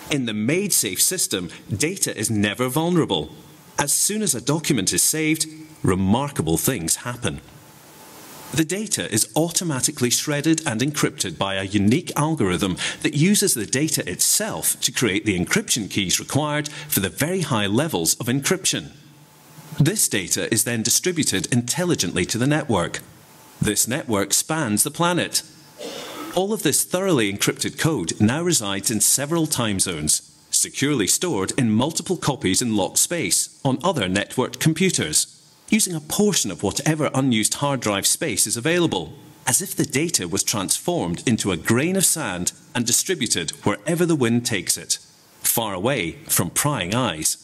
In the Maid-safe system, data is never vulnerable. As soon as a document is saved, remarkable things happen. The data is automatically shredded and encrypted by a unique algorithm that uses the data itself to create the encryption keys required for the very high levels of encryption. This data is then distributed intelligently to the network. This network spans the planet. All of this thoroughly encrypted code now resides in several time zones, securely stored in multiple copies in locked space on other networked computers, using a portion of whatever unused hard drive space is available, as if the data was transformed into a grain of sand and distributed wherever the wind takes it, far away from prying eyes.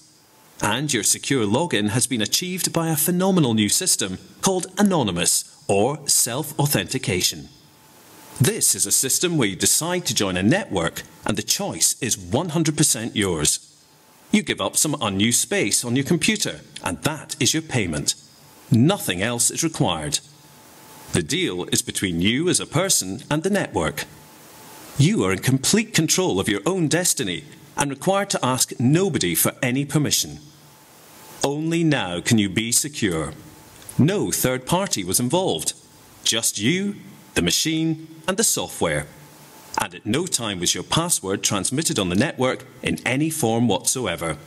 And your secure login has been achieved by a phenomenal new system called Anonymous, or self-authentication. This is a system where you decide to join a network and the choice is 100% yours. You give up some unused space on your computer and that is your payment. Nothing else is required. The deal is between you as a person and the network. You are in complete control of your own destiny and required to ask nobody for any permission. Only now can you be secure. No third party was involved. Just you, the machine, and the software. And at no time was your password transmitted on the network in any form whatsoever.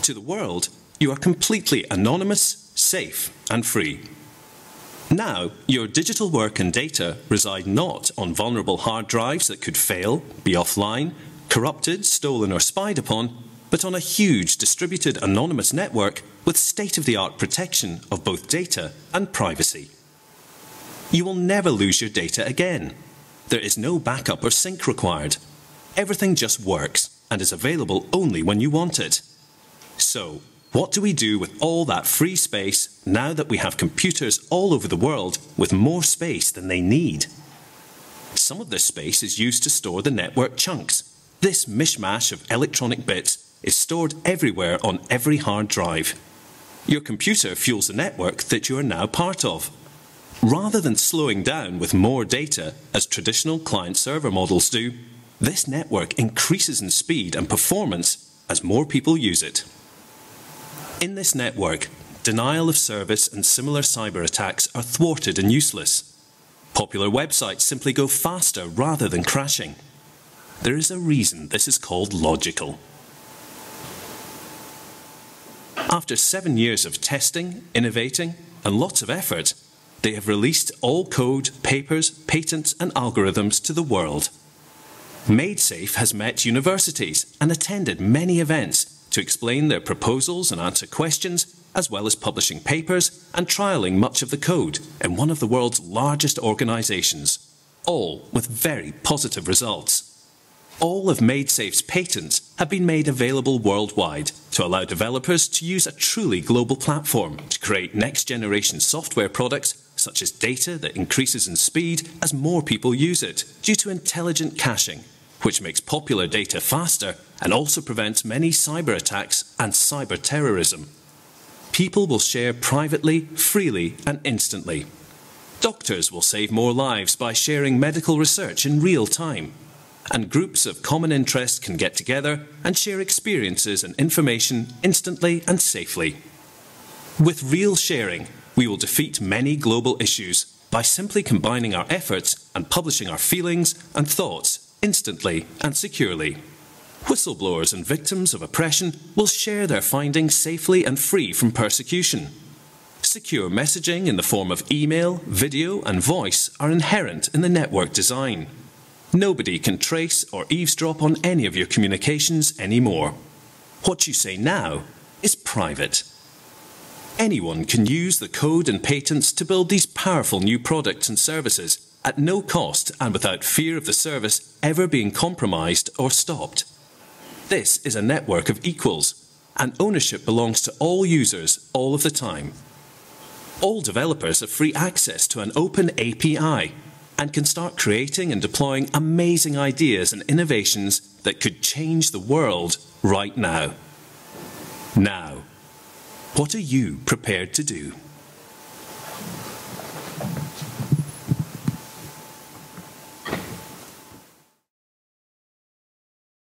To the world, you are completely anonymous, safe, and free. Now, your digital work and data reside not on vulnerable hard drives that could fail, be offline, corrupted, stolen, or spied upon, but on a huge distributed anonymous network with state-of-the-art protection of both data and privacy. You will never lose your data again. There is no backup or sync required. Everything just works and is available only when you want it. So, what do we do with all that free space now that we have computers all over the world with more space than they need? Some of this space is used to store the network chunks. This mishmash of electronic bits is stored everywhere on every hard drive. Your computer fuels the network that you are now part of. Rather than slowing down with more data, as traditional client-server models do, this network increases in speed and performance as more people use it. In this network, denial of service and similar cyber attacks are thwarted and useless. Popular websites simply go faster rather than crashing. There is a reason this is called logical. After 7 years of testing, innovating, and lots of effort, they have released all code, papers, patents, and algorithms to the world. MaidSafe has met universities and attended many events to explain their proposals and answer questions, as well as publishing papers and trialing much of the code in one of the world's largest organizations, all with very positive results. All of MaidSafe's patents have been made available worldwide to allow developers to use a truly global platform to create next-generation software products such as data that increases in speed as more people use it due to intelligent caching, which makes popular data faster and also prevents many cyber attacks and cyber terrorism. People will share privately, freely, and instantly. Doctors will save more lives by sharing medical research in real time. And groups of common interest can get together and share experiences and information instantly and safely. With real sharing, we will defeat many global issues by simply combining our efforts and publishing our feelings and thoughts instantly and securely. Whistleblowers and victims of oppression will share their findings safely and free from persecution. Secure messaging in the form of email, video, and voice are inherent in the network design. Nobody can trace or eavesdrop on any of your communications anymore. What you say now is private. Anyone can use the code and patents to build these powerful new products and services at no cost and without fear of the service ever being compromised or stopped. This is a network of equals, and ownership belongs to all users all of the time. All developers have free access to an open API and can start creating and deploying amazing ideas and innovations that could change the world right now. Now, what are you prepared to do?